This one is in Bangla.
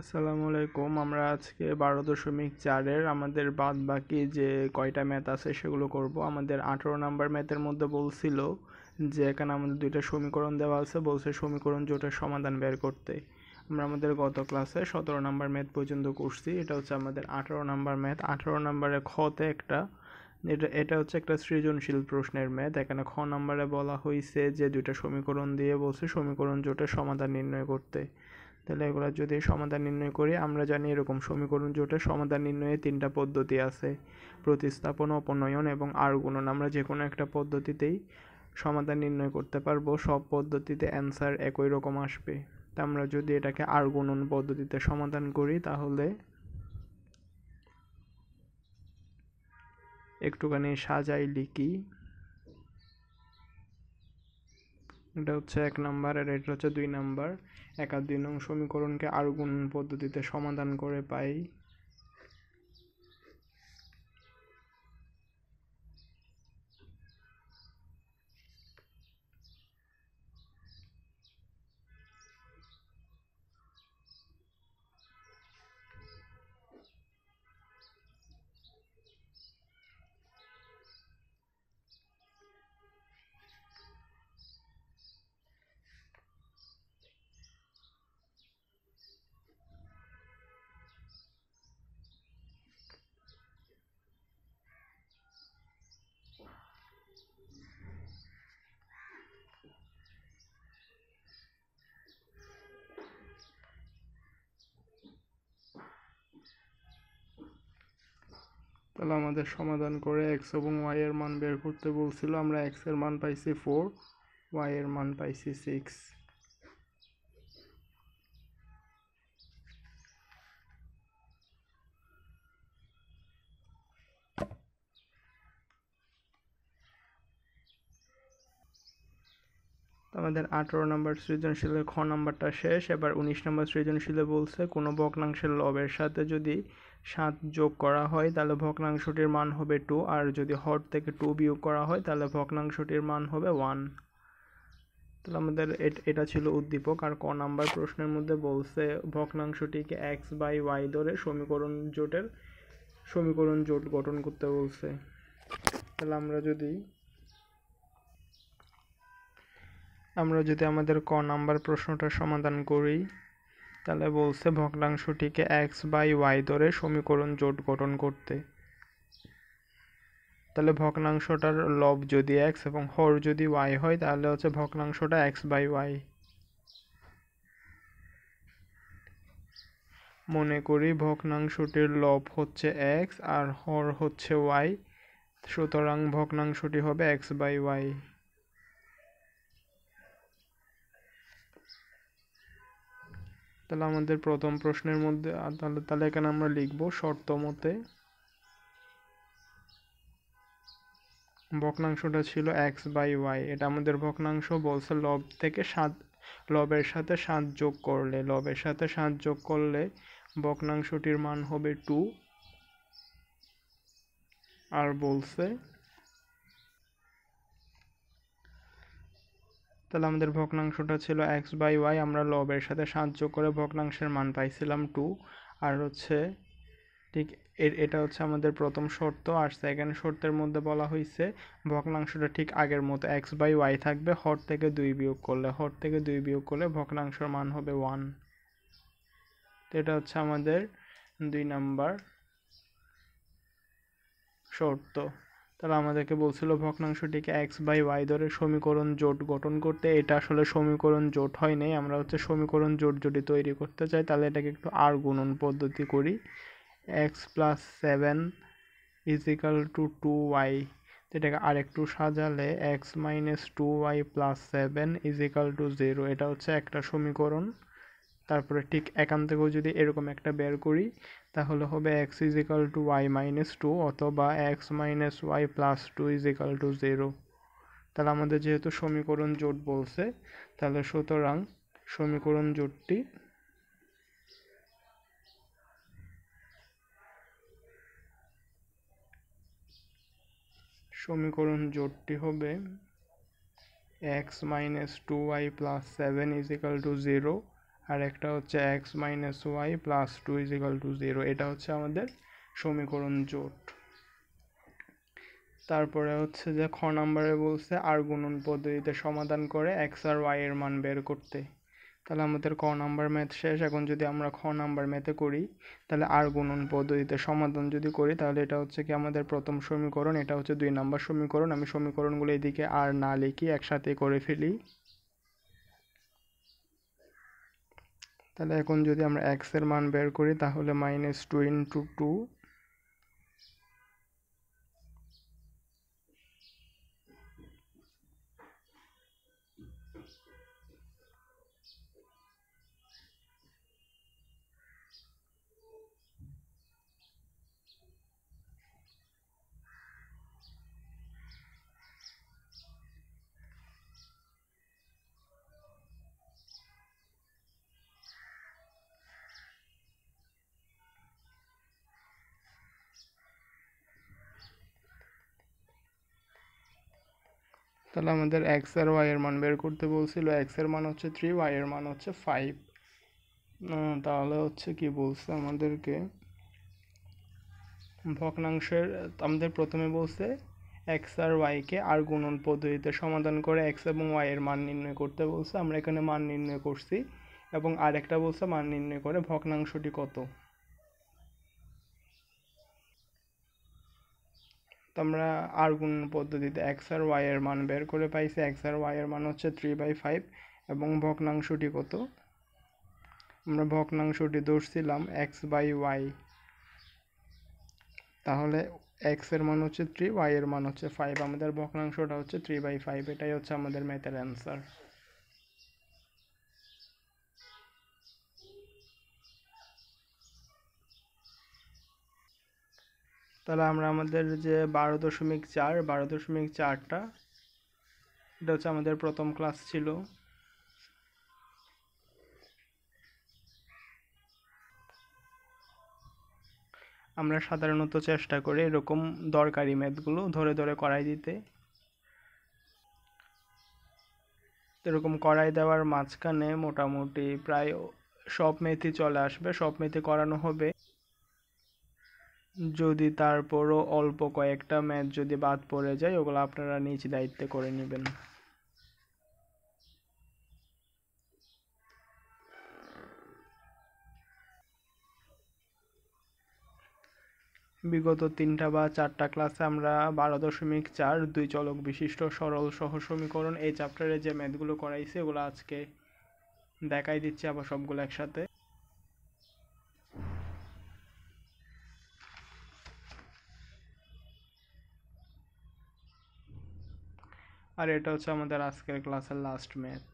আসসালামু আলাইকুম। আমরা আজকে 12.4-এর আমাদের বাদ বাকি যে কয়টা ম্যাথ আছে সেগুলো করব। আমাদের 18 নাম্বার ম্যাথের মধ্যে বলছিল যে এখানে আমাদের দুইটা সমীকরণ দেওয়া আছে, বলছে সমীকরণ জোটের সমাধান বের করতে। আমরা আমাদের গত ক্লাসে 17 নাম্বার ম্যাথ পর্যন্ত করছি। এটা হচ্ছে আমাদের 18 নাম্বার ম্যাথ। 18 নাম্বারে খতে একটা এটা হচ্ছে একটা সৃজনশীল প্রশ্নের ম্যাথ। এখানে খ নাম্বারে বলা হয়েছে যে দুইটা সমীকরণ দিয়ে বলছে সমীকরণ জোটের সমাধান নির্ণয় করতে। তাহলে এগুলো যদি সমাধান নির্ণয় করি, আমরা জানি এরকম সমীকরণ জোটের সমাধান নির্ণয়ে তিনটা পদ্ধতি আছে: প্রতিস্থাপন, অপনয়ন এবং আর গুণন। আমরা যে কোনো একটা পদ্ধতিতেই সমাধান নির্ণয় করতে পারবো, সব পদ্ধতিতে অ্যান্সার একই রকম আসবে। তা আমরা যদি এটাকে আর গুণন পদ্ধতিতে সমাধান করি তাহলে একটুখানি সাজাই লিখি। এটা হচ্ছে 1 নাম্বার আর এটা হচ্ছে 2 নাম্বার। 1 আর 2 নং সমীকরণকে আর গুণন পদ্ধতিতে সমাধান করে পাই তাহলে আমাদের সমাধান করে x এবং y এর মান বের করতে বলছিল। আমরা x এর মান পাইছি 4, y এর মান পাইছি 6। আমাদের 18 নম্বর সৃজনশীলের খ নাম্বারটা শেষ। এবার 19 নম্বর সৃজনশীলে বলছে কোনো ভগ্নাংশের লবের সাথে যদি 7 যোগ করা হয় তাহলে ভগ্নাংশটির মান হবে 2, আর যদি হর থেকে 2 বিয়োগ করা হয় তাহলে ভগ্নাংশটির মান হবে 1। তাহলে আমাদের এটা ছিল উদ্দীপক। আর ক নাম্বার প্রশ্নের মধ্যে বলছে ভগ্নাংশটিকে x বাই y ধরে সমীকরণ জোট গঠন করতে বলছে। তাহলে আমরা যদি আমাদের ক নাম্বার প্রশ্নটা সমাধান করি তাহলে বলছে ভগ্নাংশটিকে x বাই y ধরে সমীকরণ জোট গঠন করতে। তাহলে ভগ্নাংশটার লব যদি x এবং হর যদি y হয় তাহলে হচ্ছে ভগ্নাংশটা x বাই y। মনে করি ভগ্নাংশটির লব হচ্ছে x আর হর হচ্ছে y, সুতরাং ভগ্নাংশটি হবে x বাই y। তাহলে আমাদের প্রথম প্রশ্নের মধ্যে তাহলে এখানে আমরা লিখব শর্ত মতে ভগ্নাংশটা ছিল x বাই y। এটা আমাদের ভগ্নাংশ বলছে লবের সাথে 7 যোগ করলে ভগ্নাংশটির মান হবে 2। আর বলছে তাহলে আমাদের ভগ্নাংশটা ছিল x বাই y, আমরা লবের সাথে 7 যোগ করে ভগ্নাংশের মান পাইছিলাম 2। আর হচ্ছে ঠিক এটা হচ্ছে আমাদের প্রথম শর্ত। আর সেকেন্ড শর্তের মধ্যে বলা হয়েছে ভগ্নাংশটা ঠিক আগের মতো x বাই y থাকবে, হর থেকে 2 বিয়োগ করলে ভগ্নাংশের মান হবে 1। এটা হচ্ছে আমাদের 2 নাম্বার শর্ত। তাহলে আমাদেরকে বলছিল ভগ্নাংশটিকে x বাই y ধরে সমীকরণ জোট গঠন করতে। এটা আসলে সমীকরণ জোট হয় নাই, আমরা হচ্ছে সমীকরণ জোট যদি তৈরি করতে চাই তাহলে এটাকে একটু আর গুণন পদ্ধতি করি। x plus 7 is equal to 2y। এটাকে আরেকটু সাজালে x minus 2y plus 7 is equal to 0। এটা হচ্ছে একটা সমীকরণ। তারপরে ঠিক এখান থেকেও যদি এরকম একটা বের করি তাহলে হবে x is equal to y minus 2 অথবা x minus y plus 2 is equal to 0। তাহলে আমাদের যেহেতু সমীকরণ জোট বলছে তাহলে সুতরাং সমীকরণ জোটটি হবে x minus 2y plus 7 is equal to 0। আর একটা হচ্ছে এক্স মাইনাস ওয়াই প্লাস 2 = 0। এটা হচ্ছে আমাদের সমীকরণ জোট। তারপরে হচ্ছে যে খ নাম্বারে বলছে আর গুণন পদ্ধতিতে সমাধান করে এক্স আর ওয়াই এর মান বের করতে। তাহলে আমাদের ক নাম্বার ম্যাথ শেষ। এখন যদি আমরা খ নাম্বার ম্যাথে করি, তাহলে আর গুণন পদ্ধতিতে সমাধান যদি করি, তাহলে এটা হচ্ছে কি আমাদের প্রথম সমীকরণ, এটা হচ্ছে 2 নাম্বার সমীকরণ। আমি সমীকরণগুলো এদিকে আর না লিখি, একসাথে করে ফেলি। তাহলে এখন যদি আমরা এক্স এর মান বের করি, তাহলে -2 × 2। তাহলে আমাদের এক্স আর ওয়াই এর মান বের করতে বলছিল। এক্স এর মান হচ্ছে 3, ওয়াই এর মান হচ্ছে 5। তাহলে হচ্ছে কি বলছে আমাদেরকে ভগ্নাংশের, আমাদের প্রথমে বলছে এক্স আর ওয়াইকে আর গুণন পদ্ধতিতে সমাধান করে এক্স এবং ওয়াই এর মান নির্ণয় করতে বলছে। আমরা এখানে মান নির্ণয় করছি, এবং আরেকটা বলছে মান নির্ণয় করে ভগ্নাংশটি কত। তো আমরা আর গুণন পদ্ধতিতে এক্স আর ওয়াই এর মান বের করে পাইছি। এক্স আর ওয়াই এর মান হচ্ছে 3/5, এবং ভগ্নাংশটি কত, আমরা ভগ্নাংশটি ধরছিলাম x/y। তাহলে এক্স এর মান হচ্ছে 3, ওয়াই এর মান হচ্ছে 5, আমাদের ভগ্নাংশটা হচ্ছে 3/5। এটাই হচ্ছে আমাদের ম্যাথের অ্যান্সার। তাহলে আমরা আমাদের যে 12.4টা, এটা হচ্ছে আমাদের প্রথম ক্লাস ছিল। আমরা সাধারণত চেষ্টা করি এরকম দরকারি ম্যাথগুলো ধরে ধরে করাই দিতে। এরকম করাই দেওয়ার মাঝখানে মোটামুটি প্রায় সব ম্যাথই চলে আসবে, সব ম্যাথই করানো হবে। যদি তারপরও অল্প কয়েকটা ম্যাথ যদি বাদ পড়ে যায়, ওগুলো আপনারা নিজ দায়িত্বে করে নেবেন। বিগত 3টা বা 4টা ক্লাসে আমরা 12.4 2 চলক বিশিষ্ট সরল সহ সমীকরণ এই চ্যাপ্টারে যে ম্যাথগুলো করাইছি, ওগুলো আজকে দেখাই দিচ্ছি আবার সবগুলো একসাথে। আর এটা হচ্ছে আমাদের আজকের ক্লাসের লাস্ট ম্যাথ।